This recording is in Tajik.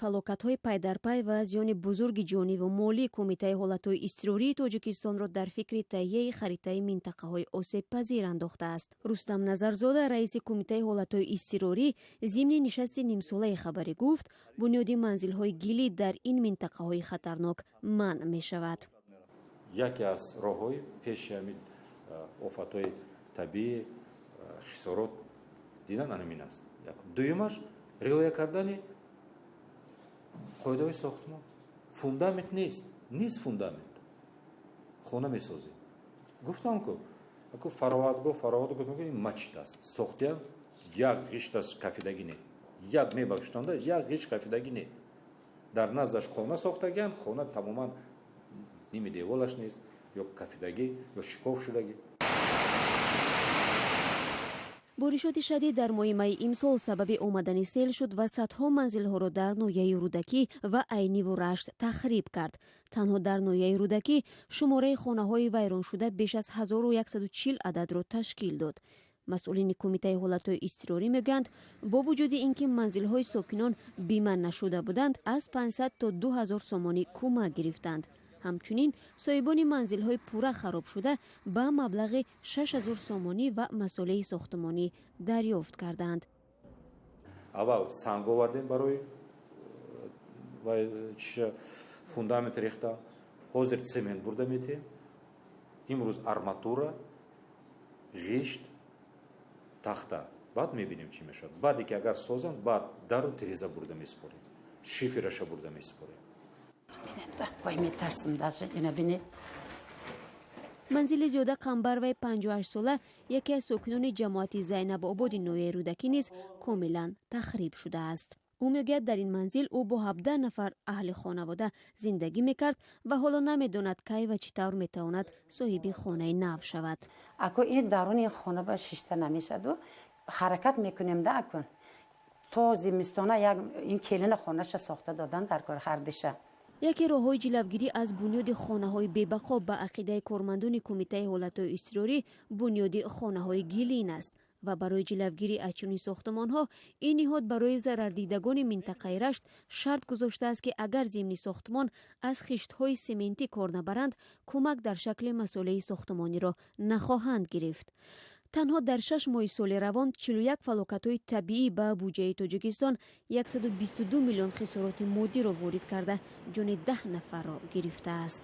фалокатҳои пайдарпай ва зиёни бузурги ҷониву молии Кумитаи ҳолатҳои изтирории Тоҷикистонро дар фикри таҳияи харитаи минтақаҳои осебпазир андохтааст. Рустам Назарзода, раиси Кумитаи ҳолатҳои изтирорӣ, зимни нишасти нимсолаи хабарӣ гуфт, бунёди манзилҳои гилӣ дар ин минтақаҳои хатарнок манъ мешавад. Яке аз роҳҳои пеши ҳамин офатҳои табиӣ хисорот дидан ҳамин аст. дуюмаш риоя кардани қоидаҳои сохтмон. Фундамент нест фундамент. хона месозем. гуфтам ку фароват гуфтам ин мачит аст. сохтиам як ғишт аз кафидагӣ не. Як мебахштанда як ғишт кафидагӣ не. дар наздаш хона сохтагиан, хона тамоман ними деволаш нест, ё кафидагӣ, ё шикоф шудагӣ. боришоти шадид дар моҳи майи имсол сабаби омадани сел шуд ва садҳо манзилҳоро дар ноҳияи Рудакӣ ва Айниву Рашт тахриб кард. танҳо дар ноҳияи Рудакӣ шумораи хонаҳои вайроншуда беш аз 1140 ададро ташкил дод. масъулини Кумитаи ҳолатҳои изтирорӣ мегӯянд, бо вуҷуди ин ки манзилҳои сокинон бима нашуда буданд, аз 500 то 2000 сомонӣ кӯмак гирифтанд. ҳамчунин соҳибони манзилҳои пурра хароб шуда ба маблағи 6000 сомонӣ ва масъулияи сохтмонӣ дарёфт карданд. аввал санг овардем барои фундамент рехта, ҳозир цемент бурда метем, имрӯз арматура, ғишт, тахта. баъд мебинем чӣ мешавад. баъде ки агар созанд, баъд дару тиреза бурда месупорем, шифераша бурда месупорем. манзили Зиёда Қамбароваи 58 сола, яке аз сокинони ҷамоати Зайнабободи ноҳияи Рудакӣ низ комилан тахриб шудааст. ӯ мегӯяд, дар ин манзил ӯ бо 17 нафар аҳли хонавода зиндагӣ мекард ва ҳоло намедонад кай ва чӣ тавр метавонад соҳиби хонаи нав шавад. ако ин даруни хона ба шишта намешаду ҳаракат мекунем да акун то зимистона як ин келина хонаша сохта додан дар кор ҳардиша. яке роҳҳои ҷилавгирӣ аз бунёди хонаҳои бебақо ба ақидаи кормандони Кумитаи ҳолатҳои изтирорӣ бунёди хонаҳои гилин аст ва барои ҷилавгирӣ аз чунин сохтмонҳо ин ниҳод барои зарардидагони минтақаи Рашт шарт гузоштааст ки агар зимни сохтмон аз хиштҳои сементӣ кор набаранд, кӯмак дар шакли масъулияи сохтмониро нахоҳанд гирифт. танҳо дар 6 моҳи соли равон 41 фалокатҳои табиӣ ба буҷаи Тоҷикистон 122 миллион хисороти моддиро ворид карда, ҷони 10 нафарро гирифтааст.